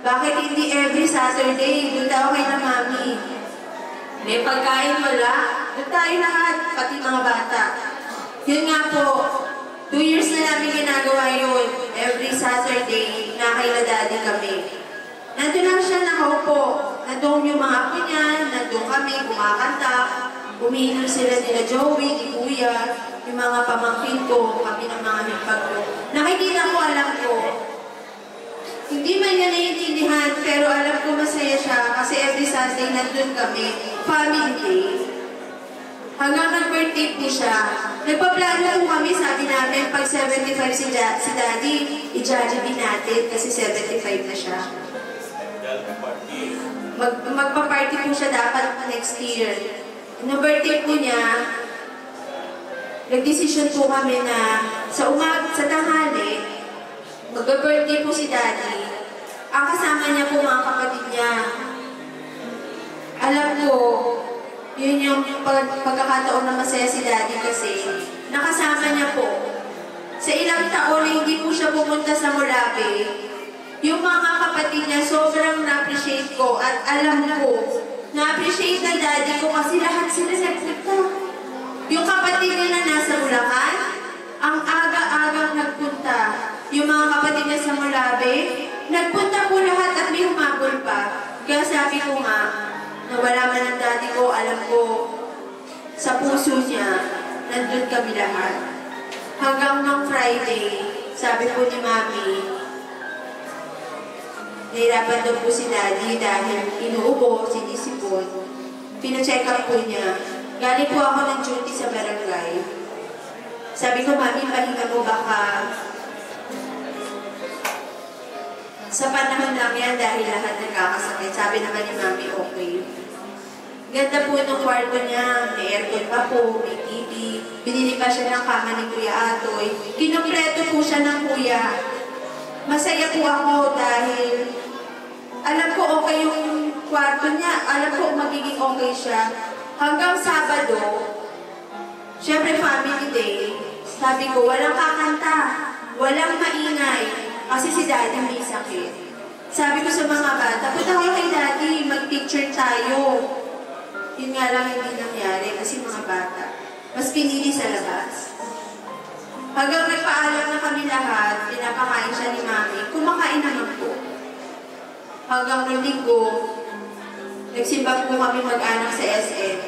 bakit hindi every Saturday? Doon tayo kay na mami. May pagkain wala. Doon tayo lahat, pati mga bata. Yun nga po, 2 years na namin ginagawa yun. Every Saturday, nakakila Daddy kami. Nandun lang siya nakaupo. Nandun yung mga apo niya, nandun kami, kumakanta. Umiinom sila nila Joey, ni Kuya, yung mga pamangkin ko, kami ng mga hipag ko. Nakikita ko, alam ko, hindi man niya naiintindihan, pero alam ko masaya siya kasi every Sunday nandun kami, family day. Hanggang nag-birthday po siya. Nagpaplano po kami, sabi namin, pag 75 si Daddy, i-jollibee natin kasi 75 na siya. Magpa-party po siya dapat next year. Noong birthday po niya, nag-decision po kami na sa tanghali, mag-birthday po si Daddy. Ang kasama niya po mga kapatid niya. Alam ko, yun yung pagkakataon na masaya si Daddy kasi nakasama niya po. Sa ilang taon na hindi po siya pumunta sa Molabe, yung mga kapatid niya sobrang na-appreciate ko at alam ko, na-appreciate na Daddy ko kasi lahat sila nagpunta. Yung kapatid niya na nasa Bulacan, ang aga-agang nagpunta. Yung mga kapatid niya sa Molabe, nagpunta po lahat at may humabol pa. Kaya sabi ko nga, nawala man ang Daddy ko, alam ko, sa puso niya, nandun kami lahat. Hanggang ng Friday, sabi po ni Mami, nahirapan daw po si Daddy dahil inuubo, sinisipon. Pina-check up po niya. Galing po ako ng duty sa barangay. Sabi ko, Mami, pahinga mo baka sa panahon lang yan dahil lahat nagkakasakit. Sabi naman ni Mami, okay. Ganda po ng kwarto niya. May aircon pa po, may TV. Binili pa siya ng kama ni Kuya Atoy. Kinumpleto po siya ng Kuya. Masaya po ako dahil alam ko okay yung kwarto niya. Alam ko magiging okay siya. Hanggang Sabado, syempre family day, sabi ko, walang kakanta, walang maingay. Kasi si Daddy may sakit. Sabi ko sa mga bata, punta kayo kay Daddy, mag-picture tayo. Yun nga lang hindi nangyari kasi mga bata. Mas pinili sa labas. Hanggang nagpaalam na kami lahat, pinapakain siya ni Mami, kumakain naman po. Hanggang ng linggo, nagsimba po kami mag-anak sa SM.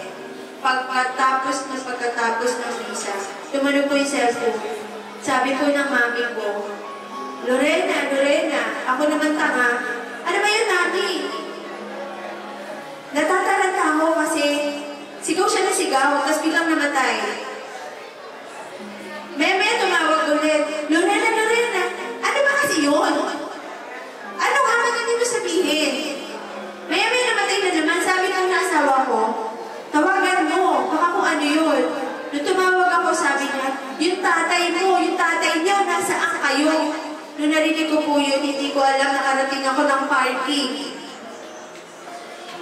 Pagkatapos ng visa, tumunog po yung cellphone. Sabi po ng Mami ko, Lorena, ako naman tanga. Ano ba yun, Mami? Natataranta ako kasi sigaw siya na sigaw, tapos biglang namatay. Maya tumawag ulit, Lorena, ano ba kasi yun? Ano nga ba hindi mo sabihin? Maya namatay na naman, sabi ng asawa ko, tawagan mo, baka kung ano yun. Nung tumawag ako, sabi niya, yung tatay niyo, nasaan kayo? Nung narinig ko po yun, hindi ko alam, nakarating ako ng party.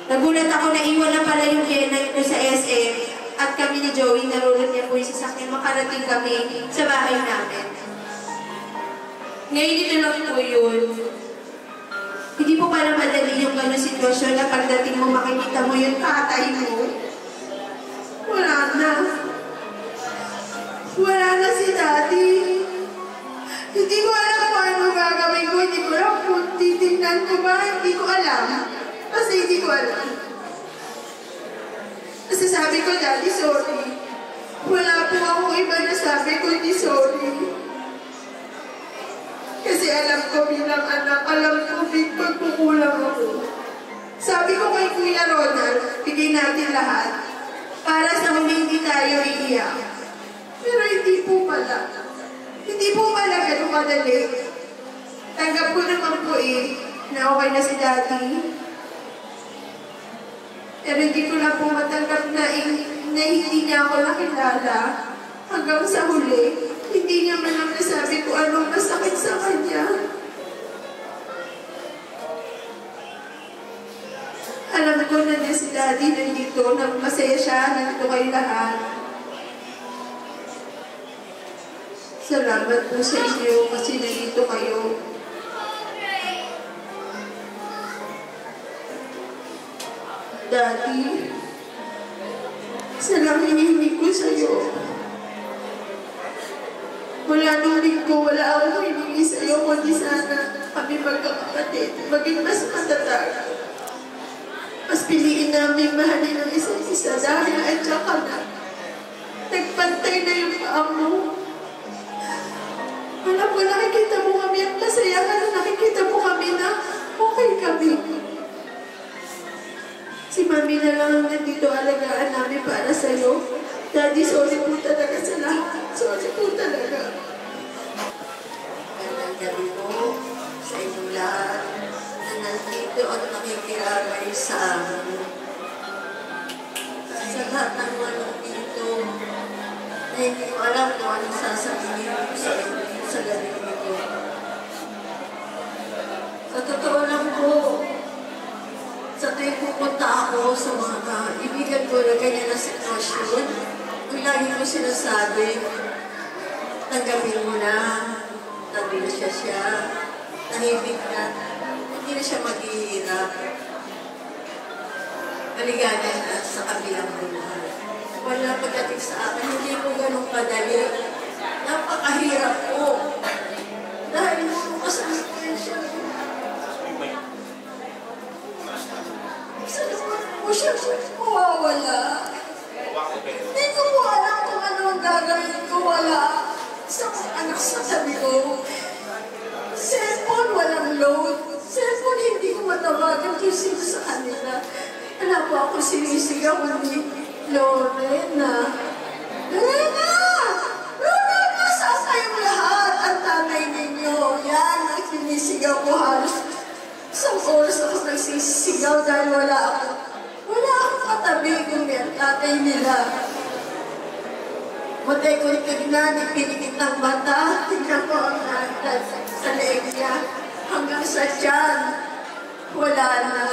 Nagulat ako na iwan na pala yung Jenna ko sa SM at kami ni Joey, narunod niya po yung sasakyan, makarating kami sa bahay namin. Ngayon dito lang po yun. Hindi po pala madali yung gano'ng sitwasyon na pagdating mo makikita mo yung tatay mo. Wala na si Daddy. Hindi ko alam kung ano gagawin ko. Hindi ko alam kung titignan ko ba. Hindi ko alam. Kasi hindi ko alam. Kasi sabi ko, Daddy, sorry. Wala po akong iba na sabi ko, hindi sorry. Kasi alam ko bilang anak, alam ko pagkukulang ako. Sabi ko kay Kuya Ronald, bigay natin lahat. Para sa huli hindi tayo iiyak. Pero hindi po pala. Hindi po pala ganun kadali. Tanggap ko naman po na okay na si Daddy. Pero hindi ko na po matanggap na hindi niya ako nakilala. Hanggang sa huli, hindi niya man lang nasabi kung anong masakit sa kanya. Alam ko na din si Daddy nandito, na masaya siya, nandito kayo lahat. Salamat po sa inyo kasi nandito kayo. Daddy, isa lang hinihingi ko sa'yo. Wala nung linggo, wala akong hiningi sa'yo, kundi sana kami magkakapatid, maging mas matatag. Mas piliin namin mahalin ang isa't isa dahil andyan ka na. Nagpantay na yung paa mo. Alam ko, nakikita mo kami ang masaya ka na nakikita mo kami na okay kami. Si Mami na lang ang nandito alagaan namin para sa'yo. Daddy, sorry po talaga sa lahat. Sorry po talaga. Magandang gabi po sa inyong lahat na nandito at nakikiramay sa amin. Sa lahat ng mga nandito na hindi ko alam kung anong sasabihin ko sa inyo sa gabi nito. Sa totoo lang po, sa tuwing pupunta ako sa mga kaibigan ko na ganyan na sitwasyon, ang lagi ko sinasabi, tanggapin mo na, nabili siya, nahibig na, hindi na siya maghihirap. Maligaya na sa kabilang buhay. Wala pagdating sa akin, hindi ko ganun kadali. Napakahirap po. Dahil bukas ang sitwasyon ko. Saan po siya mawawala? Hindi ko po alam kung ano ang gagawin ko. Wala sa anak sa tabi ko. Cellphone, walang load. Cellphone, hindi ko matawagan kung sino sa kanila. Wala po ako sinisigaw, kundi Lorena. Lorena! Lorena! Saan kayong lahat? Ang tatay ninyo. Yan, ang sinisigaw ko halos. Isang oras ako nagsisigaw dahil wala akong katabi kung may tatay nila. Matay ko tignan, ipinikit ng mata, tignan ko ang sa leeg niya. Hanggang sa tiyan, wala na.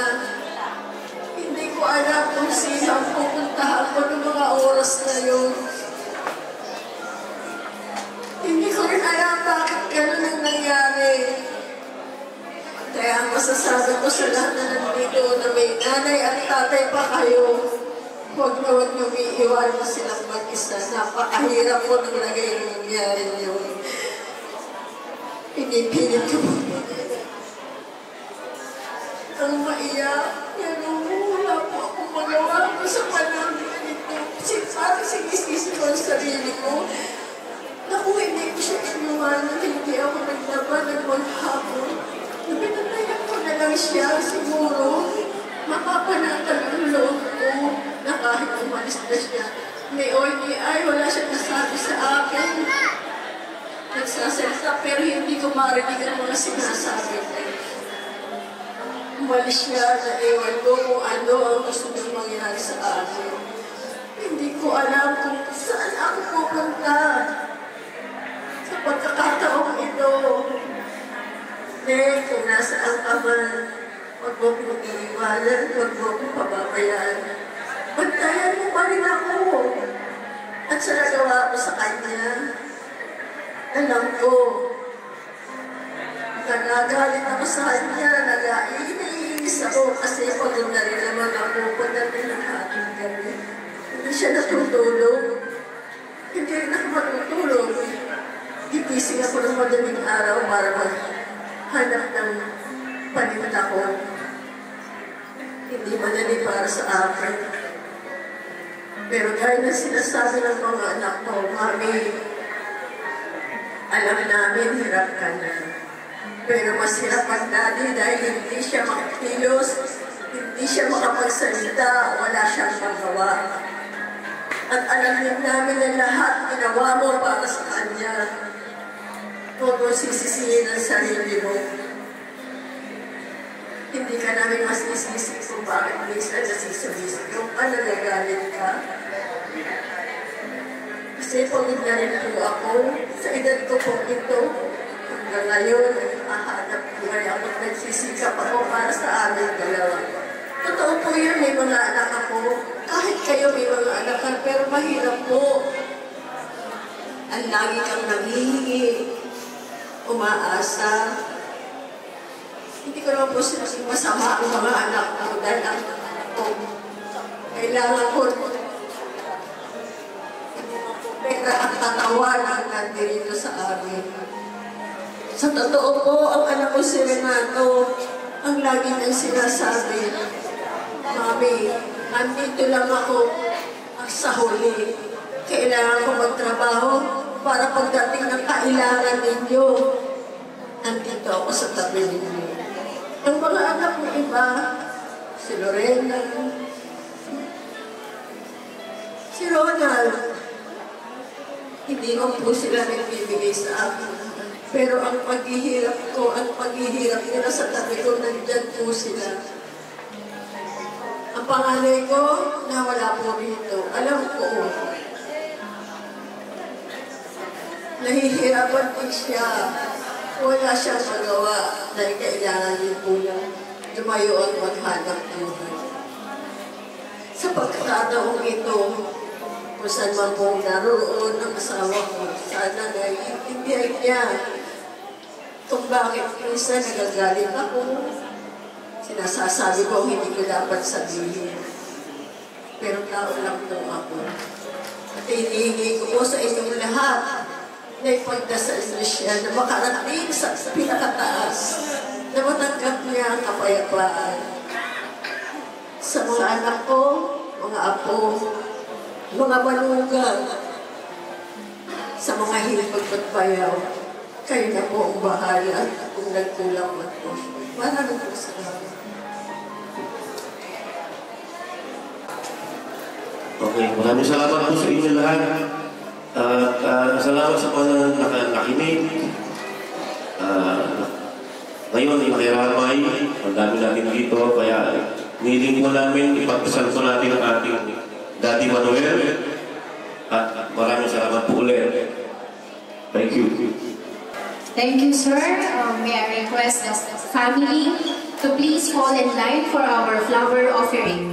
Hindi ko alam kung sino ang pupuntahan ko ng mga oras na yun. Hindi ko rin alam bakit gano'n ang nangyari. Kaya ang masasabi ko sa lahat na nandito na may nanay at tatay pa kayo, huwag na huwag nyo iiwan mo silang mag-isa. Napakahirap po nang lagay yung nangyari nyo. Pinipilit ko po ang maiyak. Pero wala po akong magawa ko sa panahon nito. Parang sinisisi ko ang sarili ko. Naku, hindi ko siya inuwanan. Hindi ako naglaban ng maghapon. Pinatayan ko na lang siya, siguro, mapapanatag ang loob ko na kahit umalis na siya. Ay, wala siya nasabi sa akin. Nagsasalita, pero hindi ko marinig ang mga sinasabi ko. Umalis siya, naiwan ko kung ano ang gusto niyang mangyari sa akin. Hindi ko alam kung saan ako pupunta. Sa pagkakataong ito, kung nasaan ka man, huwag mo kong iiwanan, huwag mo kong pababayaan. Bantayan mo pa rin ako. At sa nagawa ko sa kanya, alam ko, nagagalit ako sa kanya, nag-iinis ako kasi pagod na rin naman ako pagdating ng aking gabi. Hindi siya natutulog. Hindi rin ako matutulog. Gigising ako ng madaling araw para hanap ng paninda ko. Hindi madali para sa akin. Pero dahil na sinasabi ng mga anak ko, Mami, alam namin hirap ka na. Pero mas hirap ang Daddy dahil hindi siya makakilos, hindi siya makapagsalita, wala siyang magawa. At alam din namin na lahat ginawa mo para sa kanya. Huwag mo sisisihin ang sarili mo. Hindi ka namin masisisi kung bakit minsan nasisabisi yung nagagalit ka. Kasi pagod na rin po ako sa edad ko po ito. Hanggang ngayon, naghahanap buhay ako at nagsisikap ako para sa aming dalawa. Totoo po yan, may mga anak ako. Kahit kayo may mga anak ka, pero mahirap po. Ang lagi kang nanghihingi, umaasa. Hindi ko naman po sinasing masama ang mga anak ko dahil ang anak ko kailangan ko pera at katawan ang nandito sa amin. Sa totoo po, ang anak ko si Renato, ang lagi niyang sinasabi, Mami, nandito lang ako sa huli. Kailangan ko magtrabaho para pagdating ng kailangan ninyo, nandito ako sa tabi ninyo. Ang mga anak ko iba, si Lorena, si Ronald, hindi ko po sila nagbibigay sa akin. Pero ang paghihirap ko, ang paghihirap nila sa tabi ko, nandyan po sila. Ang panganay ko, nawala po rito. Alam ko, nahihirapan din siya. Wala siyang magawa dahil kailangan din po niya lumayo at maghanap buhay. Sa pagkakataong ito, kung saan man po naroon ng asawa ko, sana naiintindihan niya kung bakit minsan nagagalit ako. Sinasasabi ko hindi ko dapat sabihin. Pero tao lang po ako. At hinihingi ko po sa inyong lahat na ipagdasal siya na makarating sa pinakataas, na matanggap niya ang kapayapaan. Sa mga anak ko, mga apo, mga manugang, sa mga hilipagpagpayaw, kayo na po ang bahala kung nagkulang man po. Maraming po salamat. Okay, maraming salamat po sa inyo lahat. Salamat sa mga nakinig. Ngayon, makiramay. Ang dami natin dito. Kaya niling po namin, ipagdasal po natin ang ating Daddy Manuel. At maraming salamat po ulit. Thank you. Thank you, sir. May I request the family to please fall in line for our flower offering.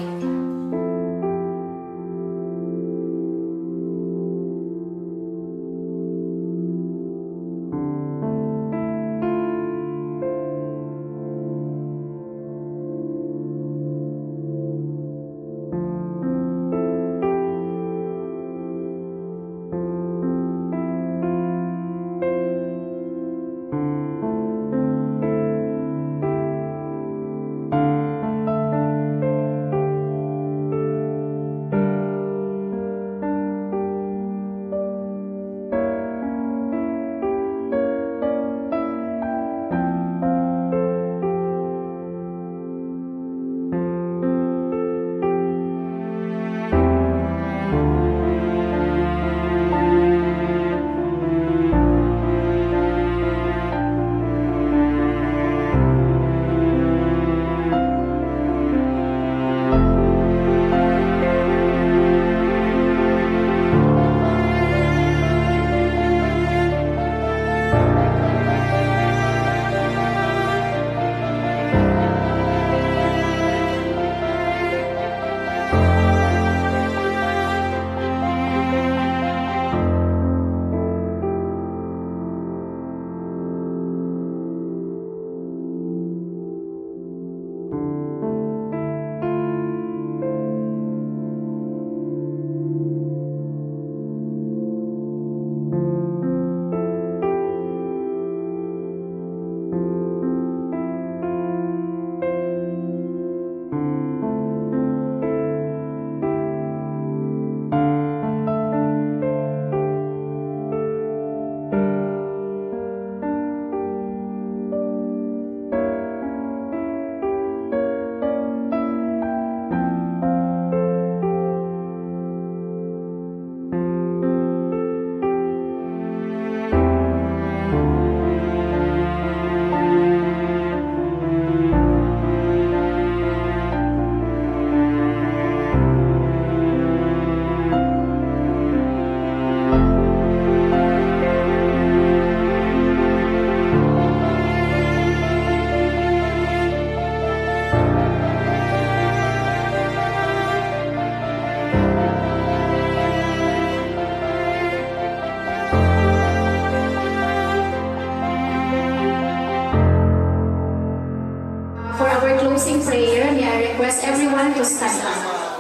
everyone to stand up.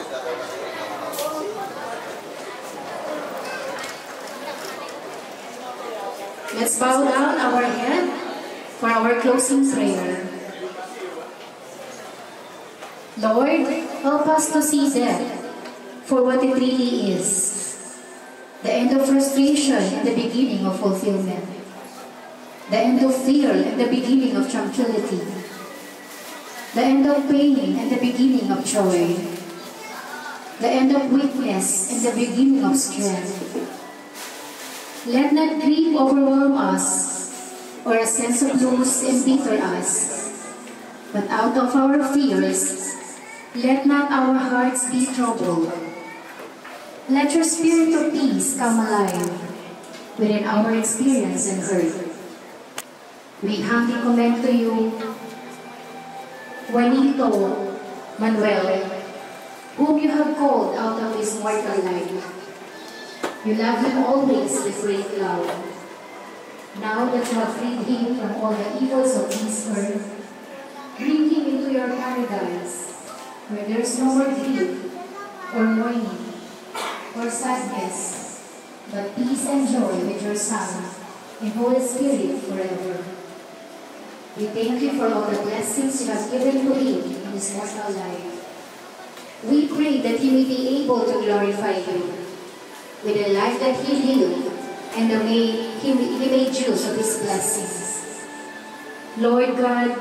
Let's bow down our head for our closing prayer. Lord, help us to see death for what it really is. The end of frustration and the beginning of fulfillment. The end of fear and the beginning of tranquility. The end of pain and the beginning of joy. The end of weakness and the beginning of strength. Let not grief overwhelm us, or a sense of loss embitter us. But out of our fears, let not our hearts be troubled. Let your spirit of peace come alive within our experience and hurt. We humbly commend to you Juanito Manuel, whom you have called out of his mortal life. You love him always with great love. Now that you have freed him from all the evils of this earth, bring him into your paradise, where there is no more grief, or mourning, or sadness, but peace and joy with your Son and Holy Spirit forever. We thank you for all the blessings you have given to him in his mortal life. We pray that he may be able to glorify you with the life that he lived, and the way he made use of his blessings. Lord God,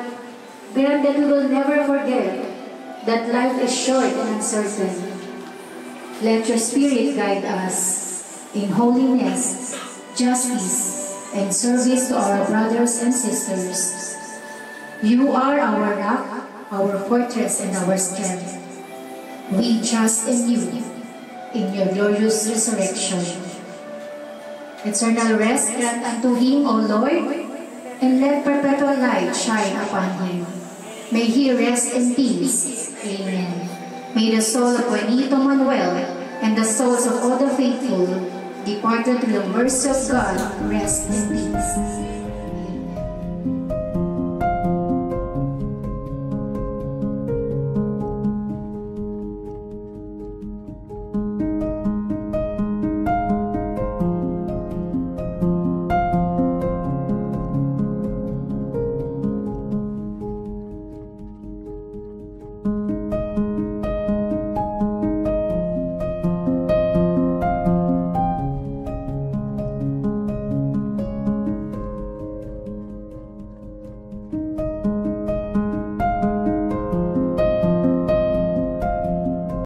grant that we will never forget that life is short and uncertain. Let your Spirit guide us in holiness, justice, and service to our brothers and sisters. You are our rock, our fortress, and our strength. We trust in you, in your glorious resurrection. Eternal rest grant unto him, O Lord, and let perpetual light shine upon him. May he rest in peace. Amen. May the soul of Juanito Manuel and the souls of all the faithful departed to the mercy of God rest in peace.